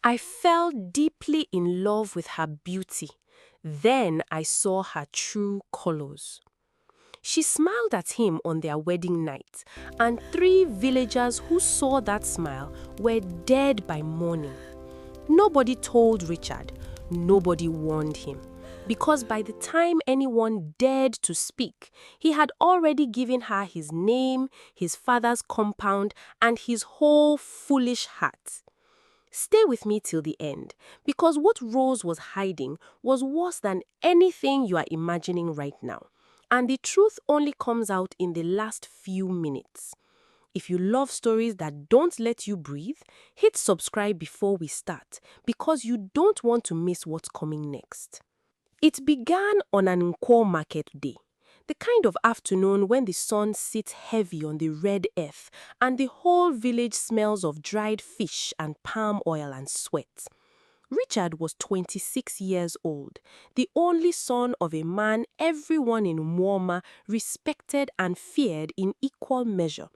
I fell deeply in love with her beauty. Then I saw her true colors. She smiled at him on their wedding night, and 3 villagers who saw that smile were dead by morning. Nobody told Richard, nobody warned him, because by the time anyone dared to speak, he had already given her his name, his father's compound, and his whole foolish heart. Stay with me till the end, because what Rose was hiding was worse than anything you are imagining right now. And the truth only comes out in the last few minutes. If you love stories that don't let you breathe, hit subscribe before we start, because you don't want to miss what's coming next. It began on an Nkwo market day, the kind of afternoon when the sun sits heavy on the red earth and the whole village smells of dried fish and palm oil and sweat. Richard was 26 years old, the only son of a man everyone in Mwoma respected and feared in equal measure.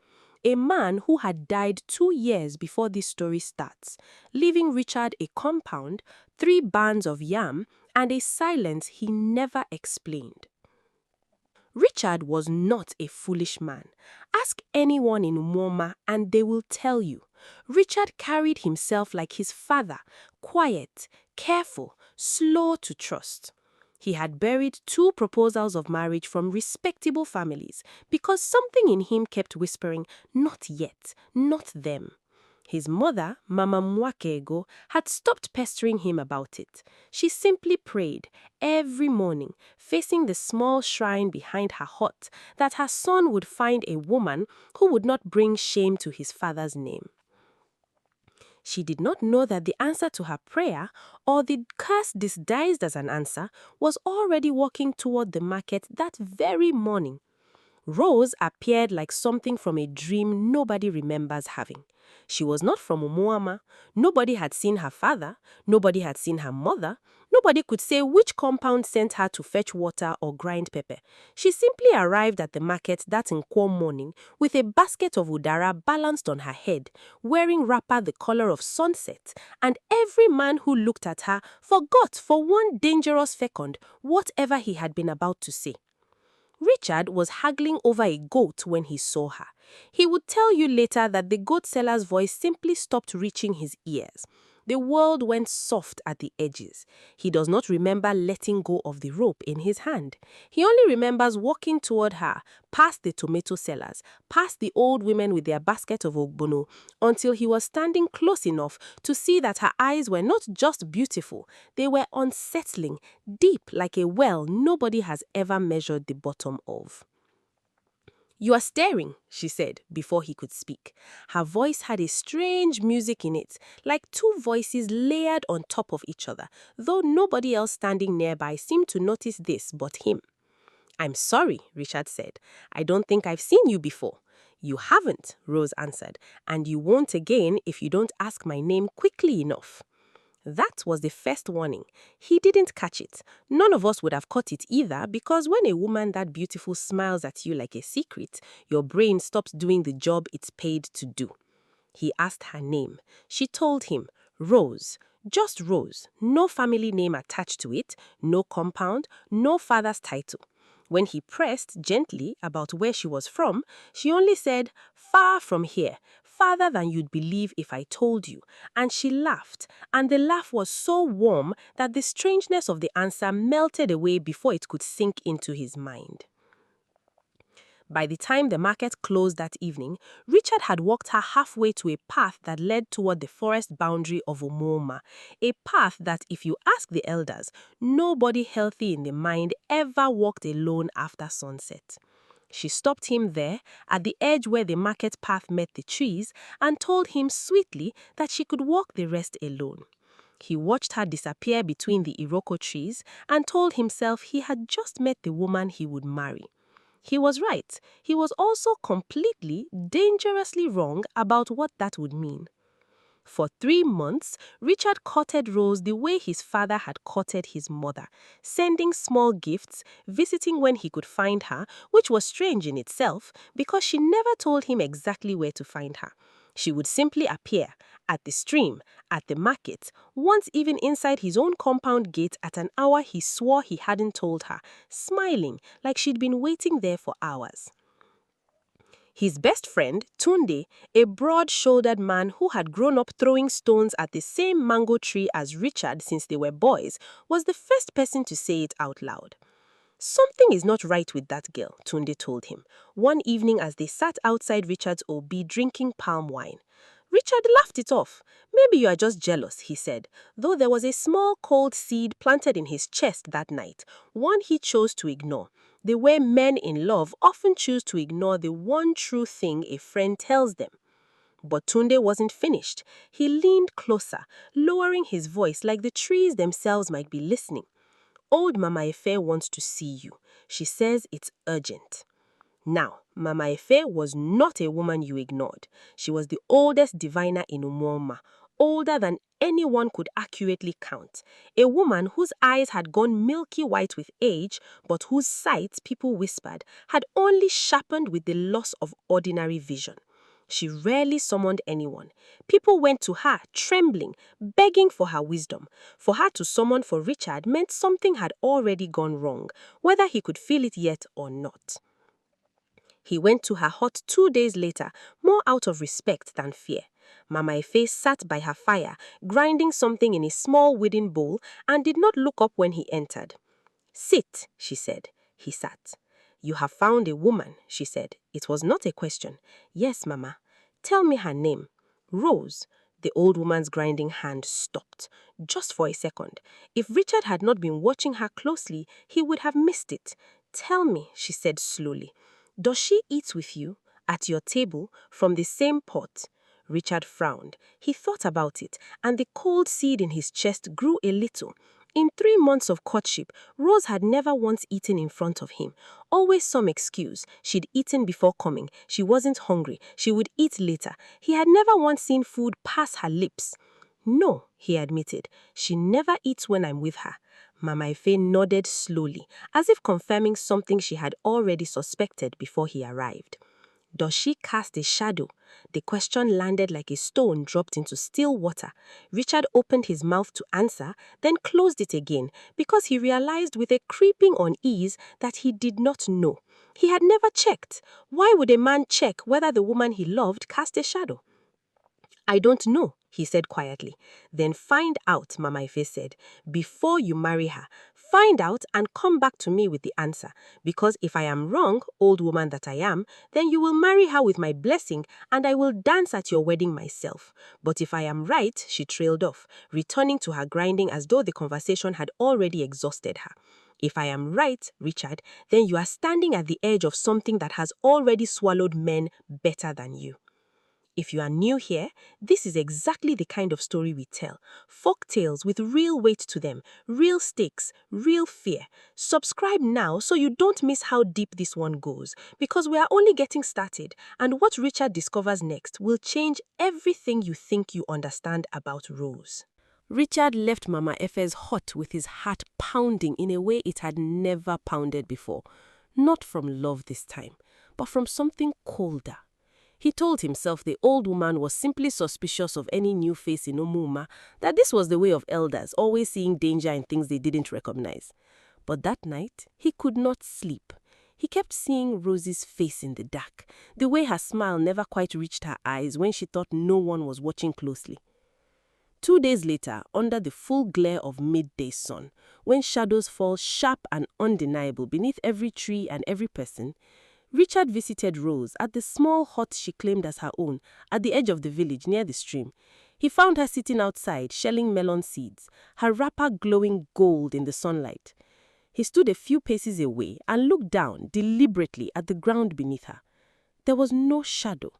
A man who had died 2 years before this story starts, leaving Richard a compound, 3 barns of yam, and a silence he never explained. Richard was not a foolish man. Ask anyone in Mwoma and they will tell you. Richard carried himself like his father, quiet, careful, slow to trust. He had buried 2 proposals of marriage from respectable families because something in him kept whispering, not yet, not them. His mother, Mama Mwakego, had stopped pestering him about it. She simply prayed every morning, facing the small shrine behind her hut, that her son would find a woman who would not bring shame to his father's name. She did not know that the answer to her prayer, or the curse disguised as an answer, was already walking toward the market that very morning. Rose appeared like something from a dream nobody remembers having. She was not from Umuama. Nobody had seen her father. Nobody had seen her mother. Nobody could say which compound sent her to fetch water or grind pepper. She simply arrived at the market that Nkwo morning with a basket of udara balanced on her head, wearing wrapper the color of sunset, and every man who looked at her forgot for one dangerous second whatever he had been about to say. Richard was haggling over a goat when he saw her. He would tell you later that the goat seller's voice simply stopped reaching his ears. The world went soft at the edges. He does not remember letting go of the rope in his hand. He only remembers walking toward her, past the tomato sellers, past the old women with their basket of ogbono, until he was standing close enough to see that her eyes were not just beautiful, they were unsettling, deep like a well nobody has ever measured the bottom of. "You are staring," she said, before he could speak. Her voice had a strange music in it, like 2 voices layered on top of each other, though nobody else standing nearby seemed to notice this but him. "I'm sorry," Richard said. "I don't think I've seen you before." "You haven't," Rose answered, "and you won't again if you don't ask my name quickly enough." That was the first warning. He didn't catch it. None of us would have caught it either, because when a woman that beautiful smiles at you like a secret, your brain stops doing the job it's paid to do. He asked her name. She told him, Rose. Just Rose. No family name attached to it, no compound, no father's title. When he pressed gently about where she was from, she only said, "Far from here, farther than you'd believe if I told you." And she laughed, and the laugh was so warm that the strangeness of the answer melted away before it could sink into his mind. By the time the market closed that evening, Richard had walked her halfway to a path that led toward the forest boundary of Omoma, a path that, if you ask the elders, nobody healthy in the mind ever walked alone after sunset. She stopped him there, at the edge where the market path met the trees, and told him sweetly that she could walk the rest alone. He watched her disappear between the Iroko trees and told himself he had just met the woman he would marry. He was right. He was also completely, dangerously wrong about what that would mean. For 3 months, Richard courted Rose the way his father had courted his mother, sending small gifts, visiting when he could find her, which was strange in itself because she never told him exactly where to find her. She would simply appear at the stream, at the market, once even inside his own compound gate at an hour he swore he hadn't told her, smiling like she'd been waiting there for hours. His best friend, Tunde, a broad-shouldered man who had grown up throwing stones at the same mango tree as Richard since they were boys, was the first person to say it out loud. Something is not right with that girl, Tunde told him, one evening as they sat outside Richard's OB drinking palm wine. Richard laughed it off. Maybe you are just jealous, he said, though there was a small cold seed planted in his chest that night, one he chose to ignore, the way men in love often choose to ignore the one true thing a friend tells them. But Tunde wasn't finished. He leaned closer, lowering his voice like the trees themselves might be listening. Old Mama Efe wants to see you. She says it's urgent. Now, Mama Efe was not a woman you ignored. She was the oldest diviner in Umuoma, older than anyone could accurately count. A woman whose eyes had gone milky white with age, but whose sight, people whispered, had only sharpened with the loss of ordinary vision. She rarely summoned anyone. People went to her, trembling, begging for her wisdom. For her to summon for Richard meant something had already gone wrong, whether he could feel it yet or not. He went to her hut 2 days later, more out of respect than fear. Mama Efe sat by her fire, grinding something in a small wooden bowl, and did not look up when he entered. "Sit," she said. He sat. "You have found a woman," she said. It was not a question. "Yes, Mama." "Tell me her name." "Rose." The old woman's grinding hand stopped, just for a second. If Richard had not been watching her closely, he would have missed it. "Tell me," she said slowly. "Does she eat with you, at your table, from the same pot?" Richard frowned. He thought about it, and the cold seed in his chest grew a little. In 3 months of courtship, Rose had never once eaten in front of him. Always some excuse. She'd eaten before coming. She wasn't hungry. She would eat later. He had never once seen food pass her lips. "No," he admitted. "She never eats when I'm with her." Mama Efe nodded slowly, as if confirming something she had already suspected before he arrived. "Does she cast a shadow?" The question landed like a stone dropped into still water. Richard opened his mouth to answer, then closed it again, because he realized with a creeping unease that he did not know. He had never checked. Why would a man check whether the woman he loved cast a shadow? "I don't know," he said quietly. "Then find out," Mama Efe said, "before you marry her. Find out and come back to me with the answer. Because if I am wrong, old woman that I am, then you will marry her with my blessing and I will dance at your wedding myself. But if I am right," she trailed off, returning to her grinding as though the conversation had already exhausted her. "If I am right, Richard, then you are standing at the edge of something that has already swallowed men better than you." If you are new here, this is exactly the kind of story we tell. Folk tales with real weight to them, real stakes, real fear. Subscribe now so you don't miss how deep this one goes, because we are only getting started, and what Richard discovers next will change everything you think you understand about Rose. Richard left Mama Efe's hut with his heart pounding in a way it had never pounded before. Not from love this time, but from something colder. He told himself the old woman was simply suspicious of any new face in Umuma, that this was the way of elders, always seeing danger in things they didn't recognize. But that night, he could not sleep. He kept seeing Rosie's face in the dark, the way her smile never quite reached her eyes when she thought no one was watching closely. 2 days later, under the full glare of midday sun, when shadows fall sharp and undeniable beneath every tree and every person, Richard visited Rose at the small hut she claimed as her own at the edge of the village near the stream. He found her sitting outside shelling melon seeds, her wrapper glowing gold in the sunlight. He stood a few paces away and looked down deliberately at the ground beneath her. There was no shadow.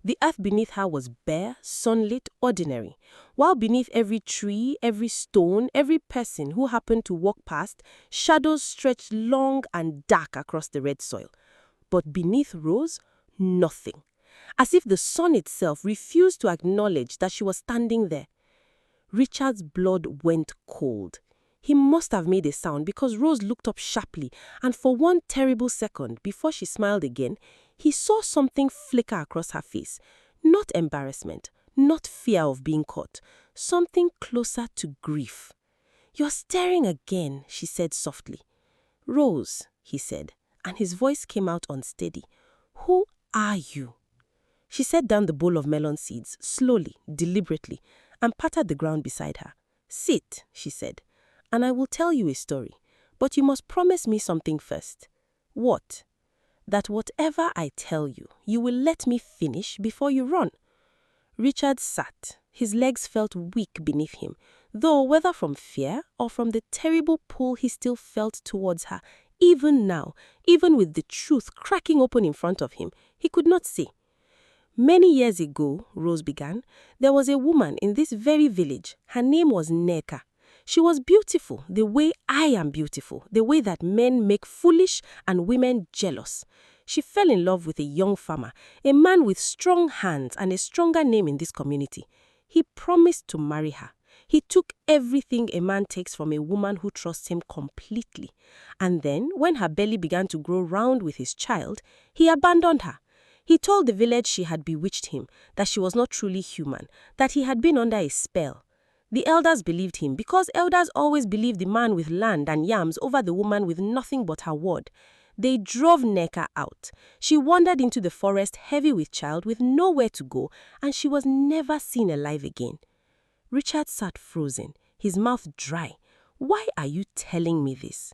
The earth beneath her was bare, sunlit, ordinary, while beneath every tree, every stone, every person who happened to walk past, shadows stretched long and dark across the red soil. But beneath Rose, nothing. As if the sun itself refused to acknowledge that she was standing there. Richard's blood went cold. He must have made a sound because Rose looked up sharply, and for one terrible second, before she smiled again, he saw something flicker across her face. Not embarrassment, not fear of being caught, something closer to grief. "You're staring again," she said softly. "Rose," he said, and his voice came out unsteady. "Who are you?" She set down the bowl of melon seeds, slowly, deliberately, and patted the ground beside her. "Sit," she said, "and I will tell you a story. But you must promise me something first." "What?" "That whatever I tell you, you will let me finish before you run." Richard sat. His legs felt weak beneath him, though whether from fear or from the terrible pull he still felt towards her, even now, even with the truth cracking open in front of him, he could not see. "Many years ago," Rose began, "there was a woman in this very village. Her name was Neka. She was beautiful, the way I am beautiful, the way that men make foolish and women jealous. She fell in love with a young farmer, a man with strong hands and a stronger name in this community. He promised to marry her. He took everything a man takes from a woman who trusts him completely. And then, when her belly began to grow round with his child, he abandoned her. He told the village she had bewitched him, that she was not truly human, that he had been under a spell. The elders believed him because elders always believe the man with land and yams over the woman with nothing but her word. They drove Neka out. She wandered into the forest heavy with child with nowhere to go, and she was never seen alive again." Richard sat frozen, his mouth dry. "Why are you telling me this?"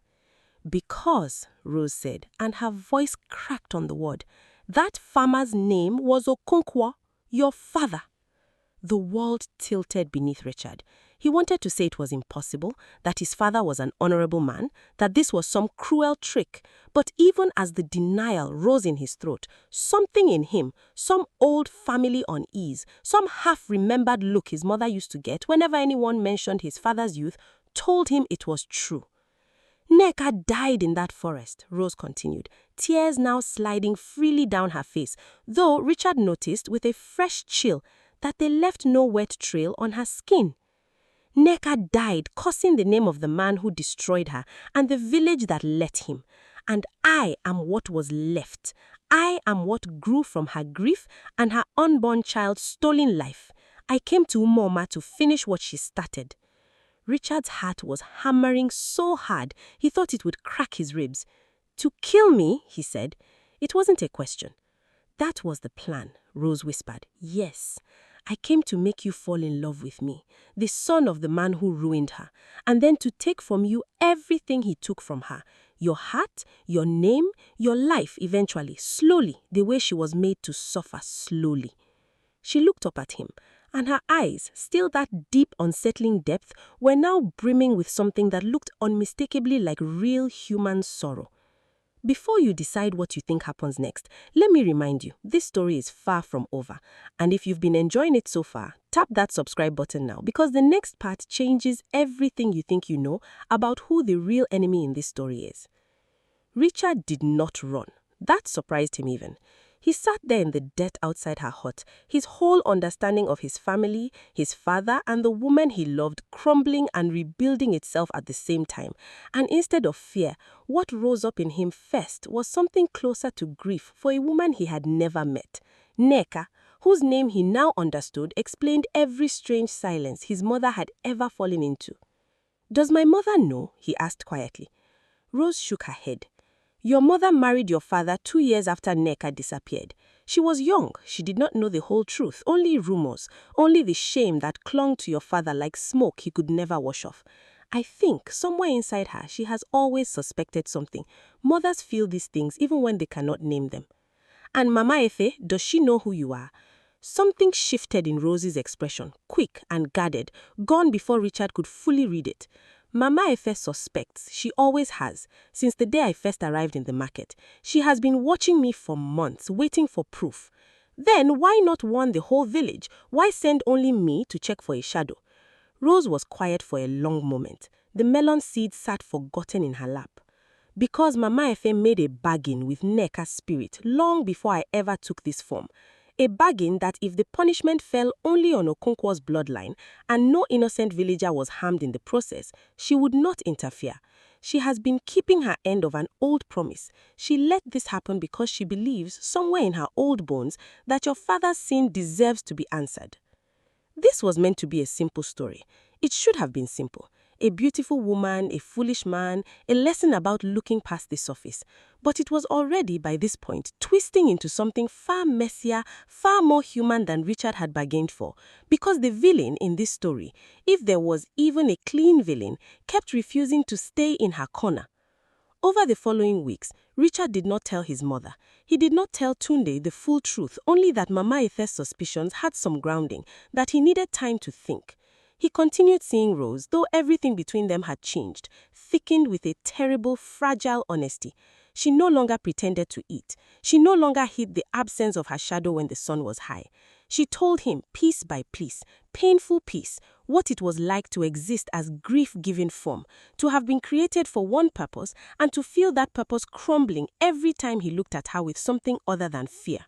"Because," Rose said, and her voice cracked on the word, "that farmer's name was Okonkwo, your father." The world tilted beneath Richard. He wanted to say it was impossible, that his father was an honorable man, that this was some cruel trick. But even as the denial rose in his throat, something in him, some old family unease, some half-remembered look his mother used to get whenever anyone mentioned his father's youth, told him it was true. "Neka died in that forest," Rose continued, tears now sliding freely down her face, though Richard noticed with a fresh chill that they left no wet trail on her skin. "Neka died cursing the name of the man who destroyed her and the village that let him. And I am what was left. I am what grew from her grief and her unborn child's stolen life. I came to Umoma to finish what she started." Richard's heart was hammering so hard he thought it would crack his ribs. "To kill me," he said. It wasn't a question. "That was the plan," Rose whispered. "Yes. I came to make you fall in love with me, the son of the man who ruined her, and then to take from you everything he took from her, your heart, your name, your life eventually, slowly, the way she was made to suffer slowly." She looked up at him, and her eyes, still that deep, unsettling depth, were now brimming with something that looked unmistakably like real human sorrow. "Before you decide what you think happens next, let me remind you, this story is far from over. And if you've been enjoying it so far, tap that subscribe button now, because the next part changes everything you think you know about who the real enemy in this story is." Richard did not run. That surprised him even. He sat there in the dirt outside her hut, his whole understanding of his family, his father, and the woman he loved crumbling and rebuilding itself at the same time. And instead of fear, what rose up in him first was something closer to grief for a woman he had never met. Neka, whose name he now understood explained every strange silence his mother had ever fallen into. "Does my mother know?" he asked quietly. Rose shook her head. "Your mother married your father 2 years after Neka disappeared. She was young. She did not know the whole truth, only rumors, only the shame that clung to your father like smoke he could never wash off. I think somewhere inside her she has always suspected something. Mothers feel these things even when they cannot name them." "And Mama Efe, does she know who you are?" Something shifted in Rose's expression, quick and guarded, gone before Richard could fully read it. "Mama Efe suspects. She always has. Since the day I first arrived in the market. She has been watching me for months, waiting for proof. Then why not warn the whole village? Why send only me to check for a shadow?" Rose was quiet for a long moment. The melon seed sat forgotten in her lap. "Because Mama Efe made a bargain with Neka's spirit long before I ever took this form. A bargain that if the punishment fell only on Okonkwo's bloodline and no innocent villager was harmed in the process, she would not interfere. She has been keeping her end of an old promise. She let this happen because she believes, somewhere in her old bones, that your father's sin deserves to be answered. This was meant to be a simple story. It should have been simple. A beautiful woman, a foolish man, a lesson about looking past the surface. But it was already, by this point, twisting into something far messier, far more human than Richard had bargained for. Because the villain in this story, if there was even a clean villain, kept refusing to stay in her corner. Over the following weeks, Richard did not tell his mother. He did not tell Tunde the full truth, only that Mama Ife's suspicions had some grounding, that he needed time to think. He continued seeing Rose, though everything between them had changed, thickened with a terrible, fragile honesty. She no longer pretended to eat. She no longer hid the absence of her shadow when the sun was high. She told him, piece by piece, painful piece, what it was like to exist as grief-giving form, to have been created for one purpose and to feel that purpose crumbling every time he looked at her with something other than fear.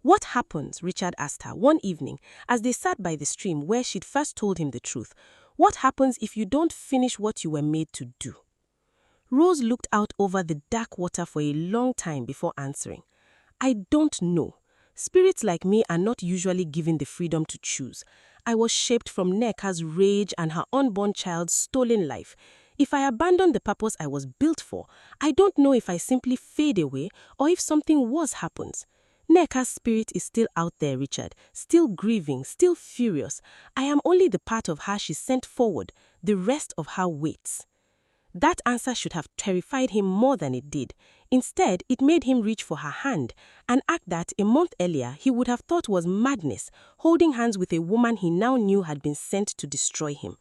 What happens, Richard asked her one evening as they sat by the stream where she'd first told him the truth. What happens if you don't finish what you were made to do? Rose looked out over the dark water for a long time before answering. I don't know. Spirits like me are not usually given the freedom to choose. I was shaped from Nneka's rage and her unborn child's stolen life. If I abandon the purpose I was built for, I don't know if I simply fade away or if something worse happens. Nneka's spirit is still out there, Richard, still grieving, still furious. I am only the part of her she sent forward. The rest of her waits. That answer should have terrified him more than it did. Instead, it made him reach for her hand, an act that, a month earlier, he would have thought was madness, holding hands with a woman he now knew had been sent to destroy him.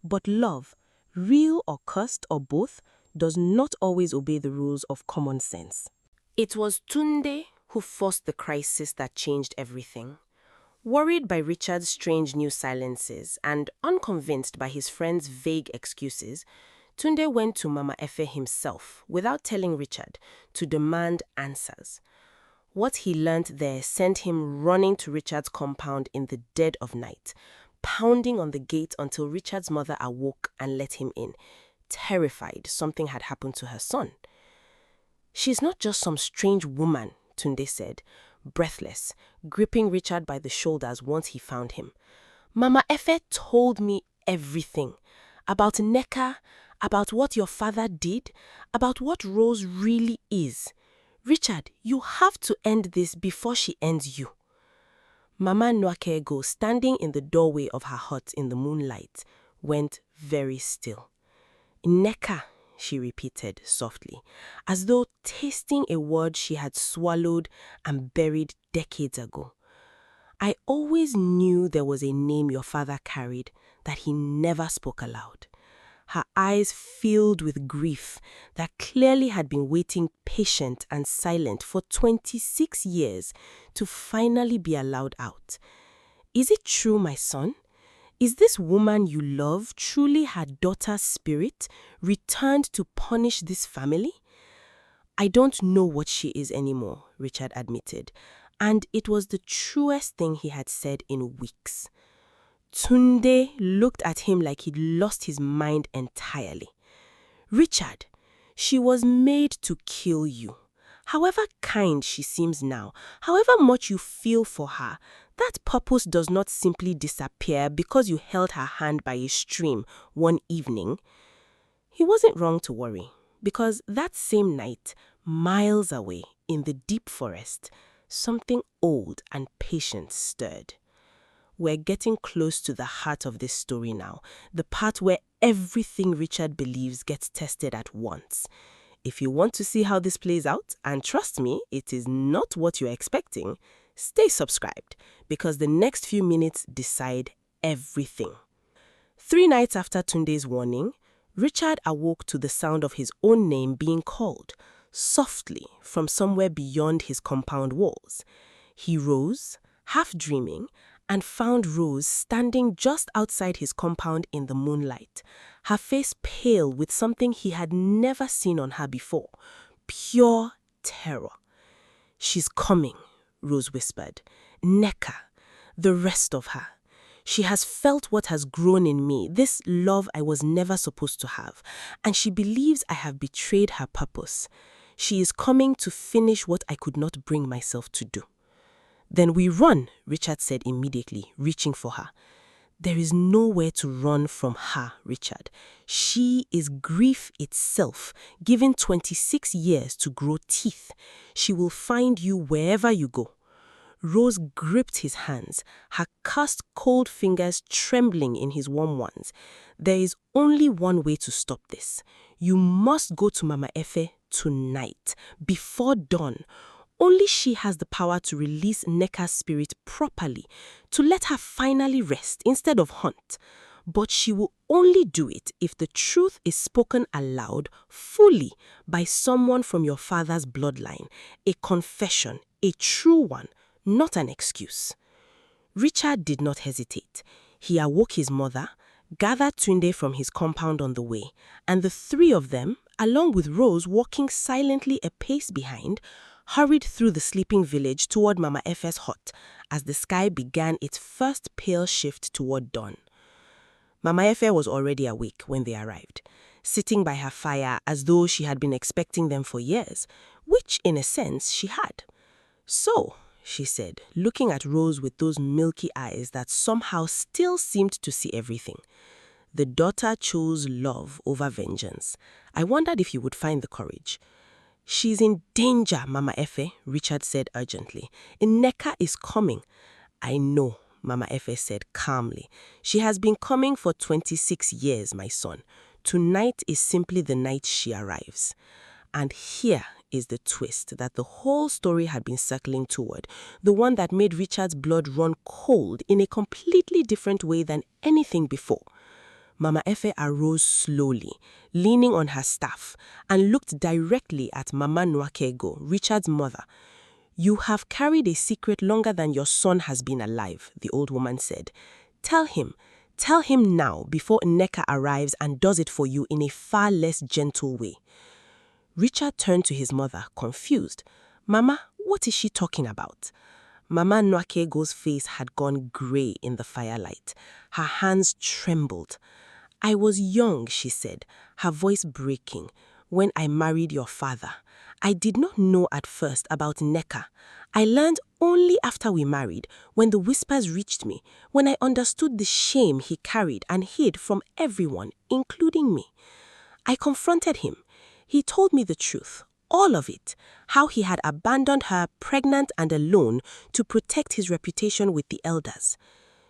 But love, real or cursed or both, does not always obey the rules of common sense. It was Tunde who forced the crisis that changed everything. Worried by Richard's strange new silences and unconvinced by his friend's vague excuses, Tunde went to Mama Efe himself, without telling Richard, to demand answers. What he learnt there sent him running to Richard's compound in the dead of night, pounding on the gate until Richard's mother awoke and let him in, terrified something had happened to her son. She's not just some strange woman, Tunde said, breathless, gripping Richard by the shoulders once he found him. Mama Efe told me everything. About Nneka, about what your father did, about what Rose really is. Richard, you have to end this before she ends you. Mama Nwakego, standing in the doorway of her hut in the moonlight, went very still. Nneka, she repeated softly, as though tasting a word she had swallowed and buried decades ago. I always knew there was a name your father carried that he never spoke aloud. Her eyes filled with grief that clearly had been waiting patient and silent for 26 years to finally be allowed out. Is it true, my son? Is this woman you love truly her daughter's spirit, returned to punish this family? I don't know what she is anymore, Richard admitted, and it was the truest thing he had said in weeks. Tunde looked at him like he'd lost his mind entirely. Richard, she was made to kill you. However kind she seems now, however much you feel for her, that purpose does not simply disappear because you held her hand by a stream one evening. He wasn't wrong to worry, because that same night, miles away in the deep forest, something old and patient stirred. We're getting close to the heart of this story now, the part where everything Richard believes gets tested at once. If you want to see how this plays out, and trust me, it is not what you're expecting, stay subscribed, because the next few minutes decide everything. 3 nights after Tunde's warning, Richard awoke to the sound of his own name being called, softly from somewhere beyond his compound walls. He rose, half dreaming, and found Rose standing just outside his compound in the moonlight, her face pale with something he had never seen on her before, pure terror. She's coming, Rose whispered. Nneka, the rest of her. She has felt what has grown in me, this love I was never supposed to have, and she believes I have betrayed her purpose. She is coming to finish what I could not bring myself to do." "Then we run," Richard said immediately, reaching for her. "There is nowhere to run from her, Richard. She is grief itself, given 26 years to grow teeth. She will find you wherever you go." Rose gripped his hands, her cursed cold fingers trembling in his warm ones. "There is only one way to stop this. You must go to Mama Efe tonight, before dawn. Only she has the power to release Nneka's spirit properly, to let her finally rest instead of hunt. But she will only do it if the truth is spoken aloud, fully, by someone from your father's bloodline. A confession, a true one, not an excuse." Richard did not hesitate. He awoke his mother, gathered Tunde from his compound on the way, and the three of them, along with Rose walking silently a pace behind, hurried through the sleeping village toward Mama Efe's hut as the sky began its first pale shift toward dawn. Mama Efe was already awake when they arrived, sitting by her fire as though she had been expecting them for years, which in a sense she had. "So," she said, looking at Rose with those milky eyes that somehow still seemed to see everything, "the daughter chose love over vengeance. I wondered if you would find the courage." "She's in danger, Mama Efe," Richard said urgently. "Nneka is coming." "I know," Mama Efe said calmly. "She has been coming for 26 years, my son. Tonight is simply the night she arrives." And here is the twist that the whole story had been circling toward, the one that made Richard's blood run cold in a completely different way than anything before. Mama Efe arose slowly, leaning on her staff, and looked directly at Mama Nwakego, Richard's mother. "You have carried a secret longer than your son has been alive," the old woman said. Tell him now before Nneka arrives and does it for you in a far less gentle way." Richard turned to his mother, confused. "Mama, what is she talking about?" Mama Nwakego's face had gone grey in the firelight. Her hands trembled. "I was young," she said, her voice breaking, "when I married your father. I did not know at first about Nneka. I learned only after we married, when the whispers reached me, when I understood the shame he carried and hid from everyone, including me. I confronted him. He told me the truth, all of it, how he had abandoned her pregnant and alone to protect his reputation with the elders."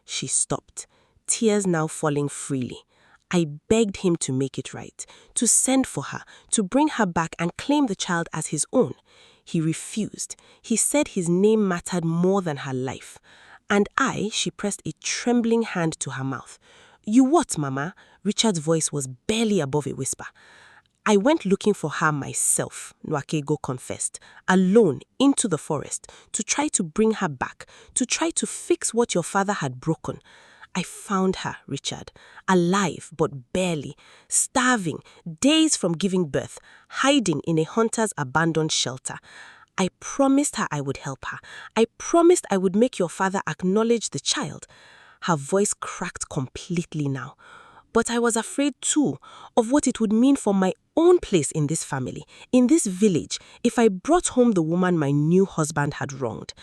She stopped, tears now falling freely. "I begged him to make it right, to send for her, to bring her back and claim the child as his own. He refused. He said his name mattered more than her life. And she pressed a trembling hand to her mouth. "You what, Mama?" Richard's voice was barely above a whisper. "I went looking for her myself," Nwakego confessed, "alone into the forest, to try to bring her back, to try to fix what your father had broken. I found her, Richard, alive but barely, starving, days from giving birth, hiding in a hunter's abandoned shelter. I promised her I would help her. I promised I would make your father acknowledge the child." Her voice cracked completely now. "But I was afraid too of what it would mean for my own place in this family, in this village, if I brought home the woman my new husband had wronged.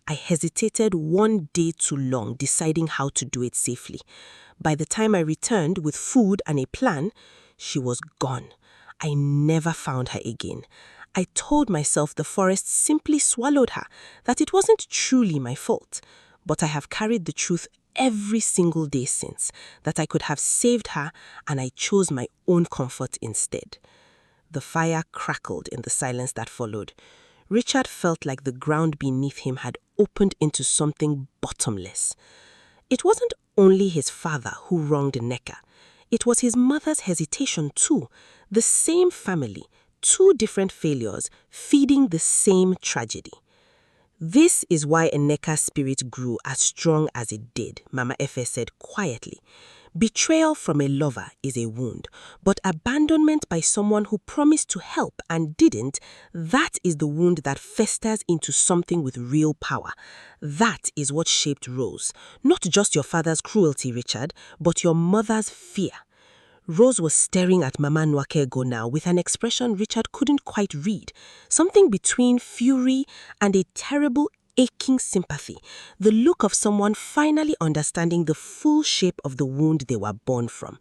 I hesitated one day too long, deciding how to do it safely. By the time I returned with food and a plan, she was gone. I never found her again. I told myself the forest simply swallowed her, that it wasn't truly my fault. But I have carried the truth every single day since, that I could have saved her, and I chose my own comfort instead." The fire crackled in the silence that followed. Richard felt like the ground beneath him had opened into something bottomless. It wasn't only his father who wronged Nneka. It was his mother's hesitation too. The same family, two different failures, feeding the same tragedy. "This is why Nneka's spirit grew as strong as it did," Mama Efe said quietly. Betrayal from a lover is a wound, but abandonment by someone who promised to help and didn't, that is the wound that festers into something with real power. That is what shaped Rose. Not just your father's cruelty, Richard, but your mother's fear. Rose was staring at Mama Nwakego now with an expression Richard couldn't quite read, something between fury and a terrible aching sympathy, the look of someone finally understanding the full shape of the wound they were born from.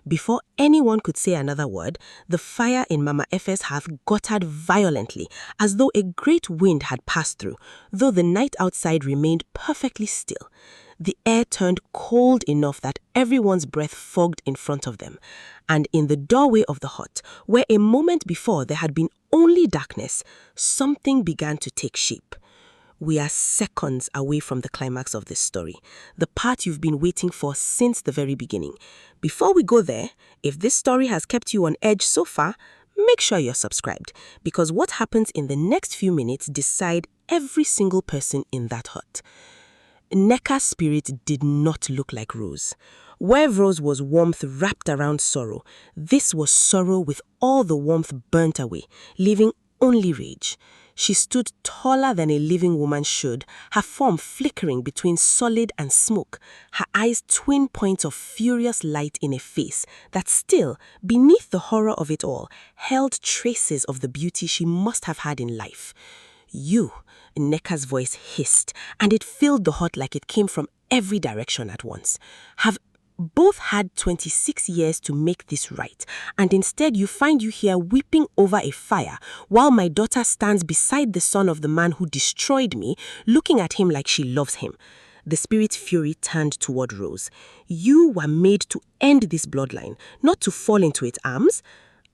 Before anyone could say another word, the fire in Mama Efe's hearth guttered violently, as though a great wind had passed through, though the night outside remained perfectly still. The air turned cold enough that everyone's breath fogged in front of them. And in the doorway of the hut, where a moment before there had been only darkness, something began to take shape. We are seconds away from the climax of this story, the part you've been waiting for since the very beginning. Before we go there, if this story has kept you on edge so far, make sure you're subscribed, because what happens in the next few minutes decide every single person in that hut. Nneka's spirit did not look like Rose. Where Rose was warmth wrapped around sorrow, this was sorrow with all the warmth burnt away, leaving only rage. She stood taller than a living woman should, her form flickering between solid and smoke, her eyes twin points of furious light in a face that still, beneath the horror of it all, held traces of the beauty she must have had in life. "You," Nneka's voice hissed, and it filled the hut like it came from every direction at once. "Have both had 26 years to make this right, and instead you find you here weeping over a fire, while my daughter stands beside the son of the man who destroyed me, looking at him like she loves him." The spirit fury turned toward Rose. "You were made to end this bloodline, not to fall into its arms."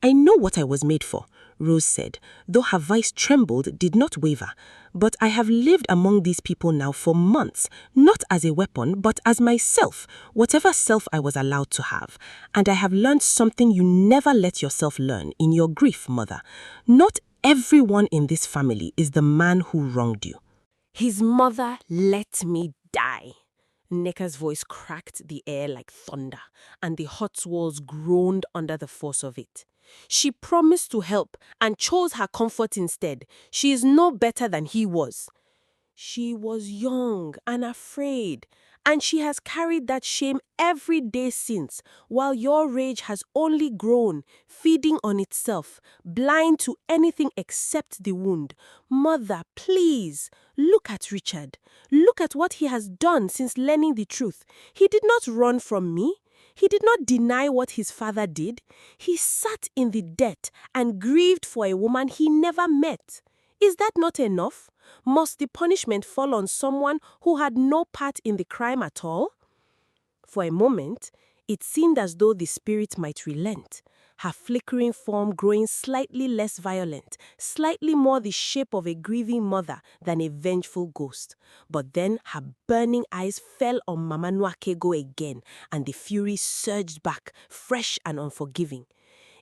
"I know what I was made for," Rose said, though her voice trembled, did not waver. "But I have lived among these people now for months, not as a weapon, but as myself, whatever self I was allowed to have. And I have learned something you never let yourself learn in your grief, mother. Not everyone in this family is the man who wronged you." His mother let me die. Nneka's voice cracked the air like thunder, and the hut walls groaned under the force of it. She promised to help and chose her comfort instead. She is no better than he was. She was young and afraid, and she has carried that shame every day since, while your rage has only grown, feeding on itself, blind to anything except the wound. Mother, please, look at Richard. Look at what he has done since learning the truth. He did not run from me. He did not deny what his father did. He sat in the dirt and grieved for a woman he never met. Is that not enough? Must the punishment fall on someone who had no part in the crime at all? For a moment, it seemed as though the spirit might relent, her flickering form growing slightly less violent, slightly more the shape of a grieving mother than a vengeful ghost. But then her burning eyes fell on Mama Nwakego again, and the fury surged back, fresh and unforgiving.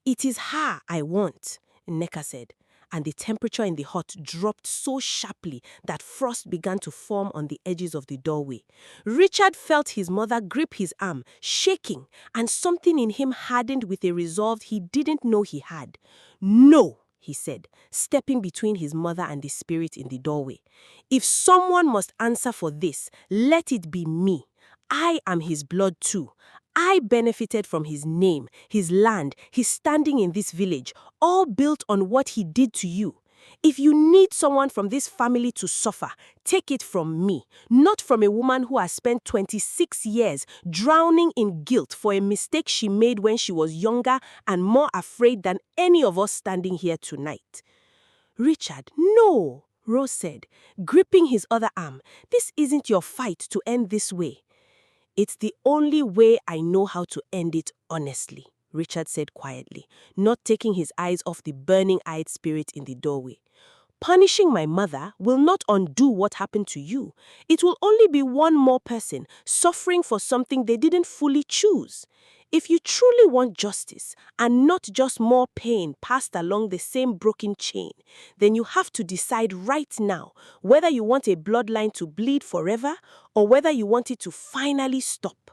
"It is her I want," Nneka said, and the temperature in the hut dropped so sharply that frost began to form on the edges of the doorway. Richard felt his mother grip his arm, shaking, and something in him hardened with a resolve he didn't know he had. "No," he said, stepping between his mother and the spirit in the doorway. "If someone must answer for this, let it be me. I am his blood too. I benefited from his name, his land, his standing in this village, all built on what he did to you. If you need someone from this family to suffer, take it from me, not from a woman who has spent 26 years drowning in guilt for a mistake she made when she was younger and more afraid than any of us standing here tonight." "Richard, no," Rose said, gripping his other arm. "This isn't your fight to end this way." "It's the only way I know how to end it honestly," Richard said quietly, not taking his eyes off the burning-eyed spirit in the doorway. "Punishing my mother will not undo what happened to you. It will only be one more person suffering for something they didn't fully choose. If you truly want justice and not just more pain passed along the same broken chain, then you have to decide right now whether you want a bloodline to bleed forever or whether you want it to finally stop."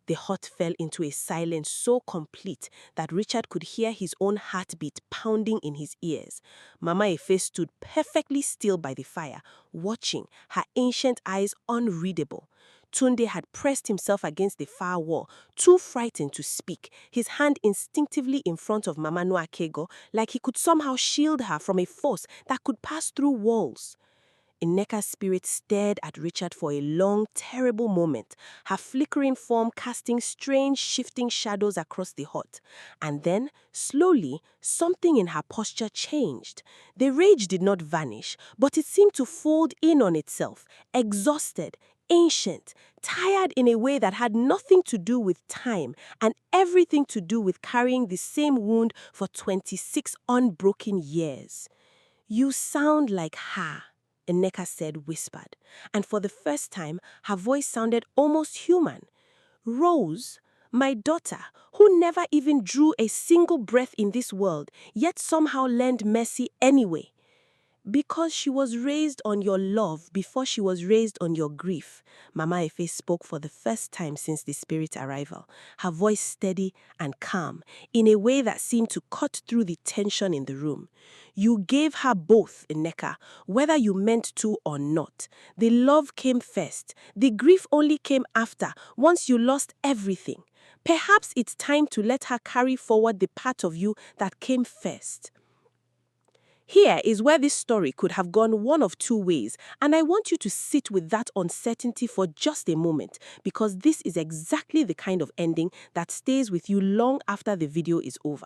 The hut fell into a silence so complete that Richard could hear his own heartbeat pounding in his ears. Mama Efe stood perfectly still by the fire, watching, her ancient eyes unreadable. Tunde had pressed himself against the far wall, too frightened to speak, his hand instinctively in front of Mama Nuakego, like he could somehow shield her from a force that could pass through walls. Nneka's spirit stared at Richard for a long, terrible moment, her flickering form casting strange, shifting shadows across the hut. And then, slowly, something in her posture changed. The rage did not vanish, but it seemed to fold in on itself, exhausted, ancient, tired in a way that had nothing to do with time and everything to do with carrying the same wound for 26 unbroken years. "You sound like her," Nneka said, whispered, and for the first time, her voice sounded almost human. "Rose, my daughter, who never even drew a single breath in this world, yet somehow learned mercy anyway. Because she was raised on your love before she was raised on your grief," Mama Efe spoke for the first time since the spirit arrival, her voice steady and calm, in a way that seemed to cut through the tension in the room. "You gave her both, Nneka, whether you meant to or not. The love came first. The grief only came after, once you lost everything. Perhaps it's time to let her carry forward the part of you that came first." Here is where this story could have gone one of two ways, and I want you to sit with that uncertainty for just a moment, because this is exactly the kind of ending that stays with you long after the video is over.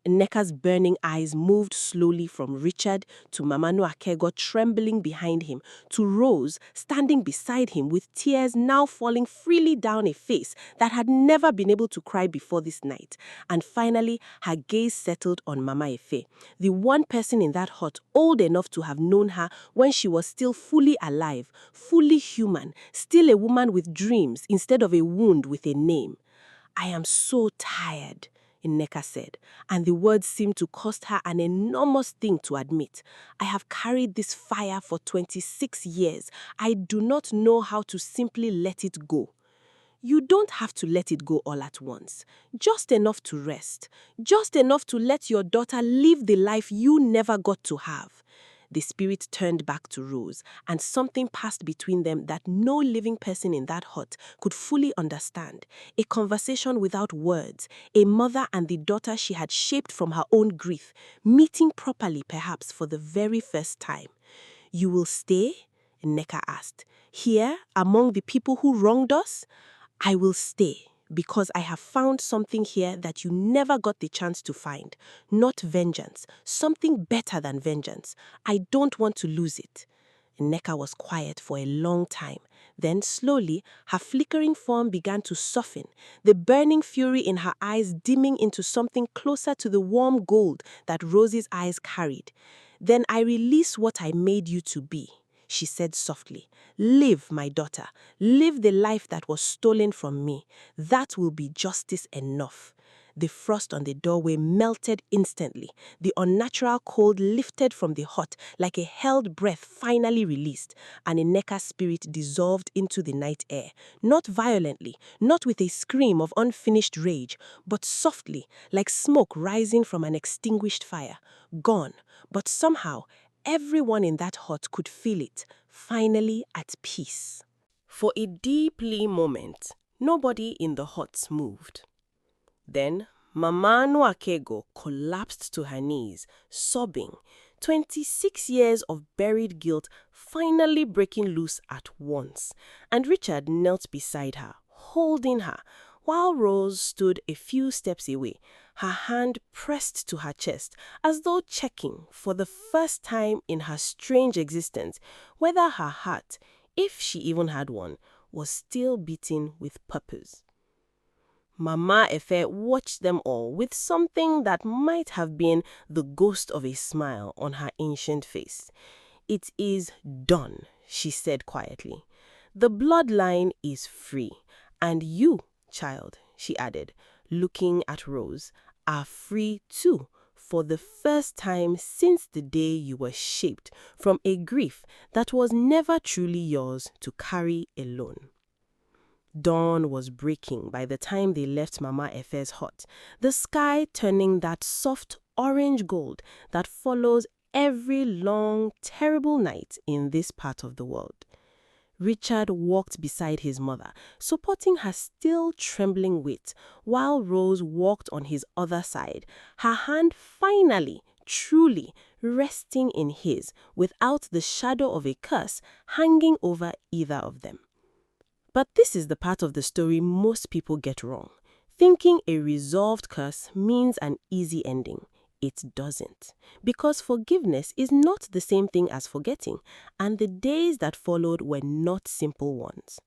Nneka's burning eyes moved slowly from Richard to Mama Nuakego trembling behind him, to Rose standing beside him with tears now falling freely down a face that had never been able to cry before this night. And finally, her gaze settled on Mama Efe, the one person in that hut old enough to have known her when she was still fully alive, fully human, still a woman with dreams instead of a wound with a name. "I am so tired," Nneka said, and the words seemed to cost her an enormous thing to admit. "I have carried this fire for 26 years. I do not know how to simply let it go." "You don't have to let it go all at once. Just enough to rest. Just enough to let your daughter live the life you never got to have." The spirit turned back to Rose, and something passed between them that no living person in that hut could fully understand. A conversation without words, a mother and the daughter she had shaped from her own grief, meeting properly perhaps for the very first time. "You will stay?" Nneka asked. "Here, among the people who wronged us?" "I will stay, because I have found something here that you never got the chance to find. Not vengeance, something better than vengeance. I don't want to lose it." Nneka was quiet for a long time. Then slowly, her flickering form began to soften, the burning fury in her eyes dimming into something closer to the warm gold that Rosie's eyes carried. "Then I release what I made you to be," she said softly. "Live, my daughter. Live the life that was stolen from me. That will be justice enough." The frost on the doorway melted instantly. The unnatural cold lifted from the hut like a held breath finally released, and Nneka's spirit dissolved into the night air. Not violently, not with a scream of unfinished rage, but softly, like smoke rising from an extinguished fire. Gone, but somehow everyone in that hut could feel it, finally at peace. For a deeply moment, nobody in the hut moved. Then Mama Nuakego collapsed to her knees, sobbing, 26 years of buried guilt finally breaking loose at once, and Richard knelt beside her, holding her, while Rose stood a few steps away, her hand pressed to her chest, as though checking, for the first time in her strange existence, whether her heart, if she even had one, was still beating with purpose. Mama Efe watched them all with something that might have been the ghost of a smile on her ancient face. "It is done," she said quietly. "The bloodline is free, and you, child," she added, looking at Rose, "are free too, for the first time since the day you were shaped from a grief that was never truly yours to carry alone." Dawn was breaking by the time they left Mama Efe's hut, the sky turning that soft orange gold that follows every long, terrible night in this part of the world. Richard walked beside his mother, supporting her still trembling weight, while Rose walked on his other side, her hand finally, truly, resting in his, without the shadow of a curse hanging over either of them. But this is the part of the story most people get wrong, thinking a resolved curse means an easy ending. It doesn't, because forgiveness is not the same thing as forgetting, and the days that followed were not simple ones.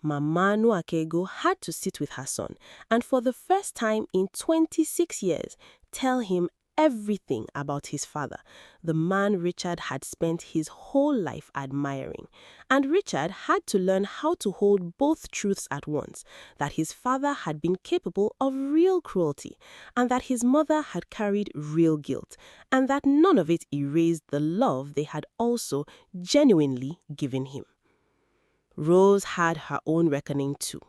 Mama Nuakego had to sit with her son, and for the first time in 26 years, tell him everything about his father, the man Richard had spent his whole life admiring. And Richard had to learn how to hold both truths at once, that his father had been capable of real cruelty, and that his mother had carried real guilt, and that none of it erased the love they had also genuinely given him. Rose had her own reckoning too.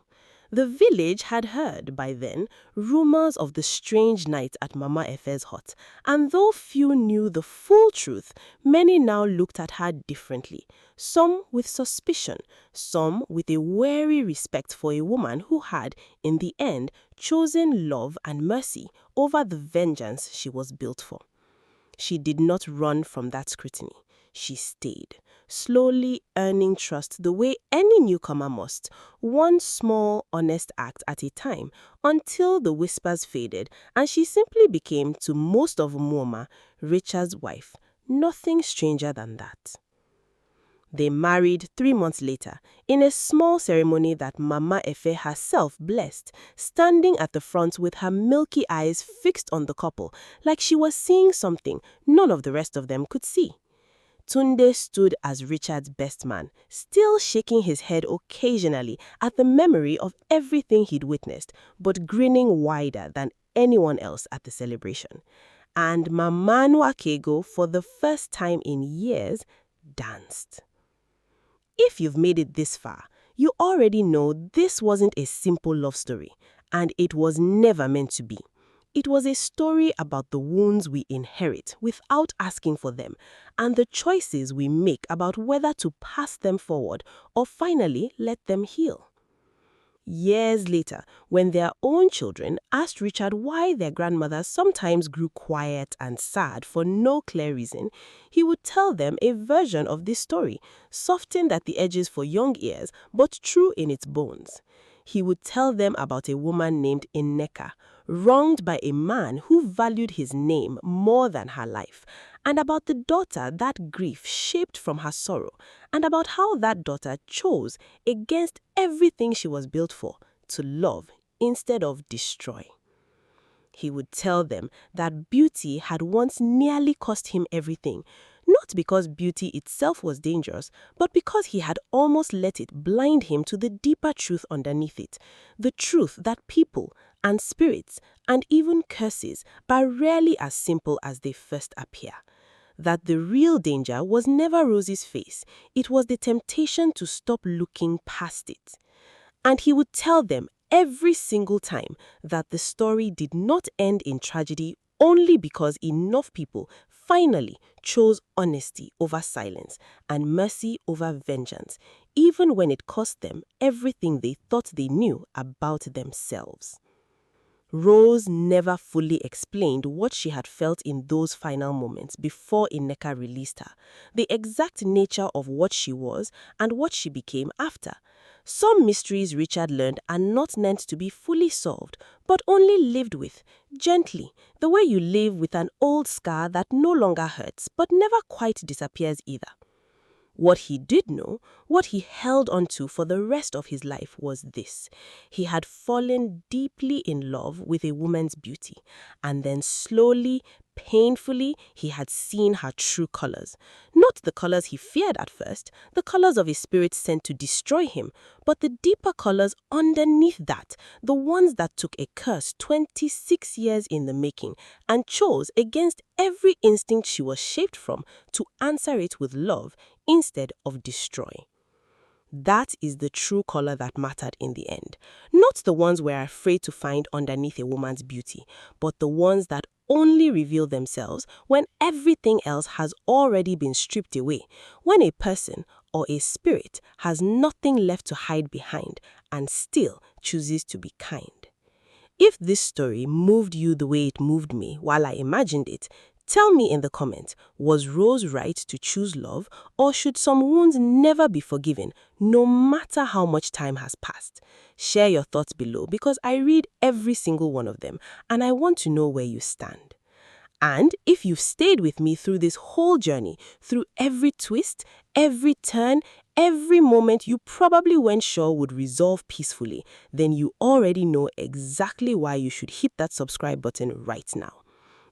The village had heard, by then, rumors of the strange night at Mama Efe's hut, and though few knew the full truth, many now looked at her differently, some with suspicion, some with a wary respect for a woman who had, in the end, chosen love and mercy over the vengeance she was built for. She did not run from that scrutiny. She stayed, slowly earning trust the way any newcomer must, one small, honest act at a time, until the whispers faded and she simply became, to most of Umuoma, Richard's wife, nothing stranger than that. They married 3 months later, in a small ceremony that Mama Efe herself blessed, standing at the front with her milky eyes fixed on the couple, like she was seeing something none of the rest of them could see. Tunde stood as Richard's best man, still shaking his head occasionally at the memory of everything he'd witnessed, but grinning wider than anyone else at the celebration. And Mama Nuakego, for the first time in years, danced. If you've made it this far, you already know this wasn't a simple love story, and it was never meant to be. It was a story about the wounds we inherit without asking for them, and the choices we make about whether to pass them forward or finally let them heal. Years later, when their own children asked Richard why their grandmother sometimes grew quiet and sad for no clear reason, he would tell them a version of this story, softened at the edges for young ears, but true in its bones. He would tell them about a woman named Ineka, wronged by a man who valued his name more than her life, and about the daughter that grief shaped from her sorrow, and about how that daughter chose, against everything she was built for, to love instead of destroy. He would tell them that beauty had once nearly cost him everything, not because beauty itself was dangerous, but because he had almost let it blind him to the deeper truth underneath it, the truth that people and spirits and even curses are rarely as simple as they first appear. That the real danger was never Rosie's face, it was the temptation to stop looking past it. And he would tell them every single time that the story did not end in tragedy only because enough people finally chose honesty over silence and mercy over vengeance, even when it cost them everything they thought they knew about themselves. Rose never fully explained what she had felt in those final moments before Ineka released her, the exact nature of what she was and what she became after. Some mysteries Richard learned are not meant to be fully solved, but only lived with, gently, the way you live with an old scar that no longer hurts but never quite disappears either. What he did know, what he held on to for the rest of his life was this. He had fallen deeply in love with a woman's beauty, and then slowly, painfully, he had seen her true colors. Not the colors he feared at first, the colors of a spirit sent to destroy him, but the deeper colors underneath that, the ones that took a curse 26 years in the making and chose, against every instinct she was shaped from, to answer it with love instead of destroy. That is the true color that mattered in the end. Not the ones we're afraid to find underneath a woman's beauty, but the ones that only reveal themselves when everything else has already been stripped away, when a person or a spirit has nothing left to hide behind and still chooses to be kind. If this story moved you the way it moved me while I imagined it, tell me in the comments, was Rose right to choose love, or should some wounds never be forgiven, no matter how much time has passed? Share your thoughts below because I read every single one of them and I want to know where you stand. And if you've stayed with me through this whole journey, through every twist, every turn, every moment you probably weren't sure would resolve peacefully, then you already know exactly why you should hit that subscribe button right now.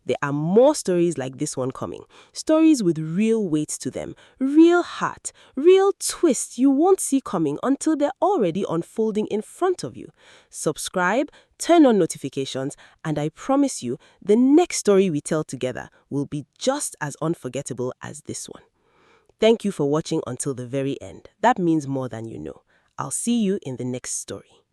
There are more stories like this one coming. Stories with real weight to them, real heart, real twists you won't see coming until they're already unfolding in front of you. Subscribe, turn on notifications, and I promise you the next story we tell together will be just as unforgettable as this one. Thank you for watching until the very end. That means more than you know. I'll see you in the next story.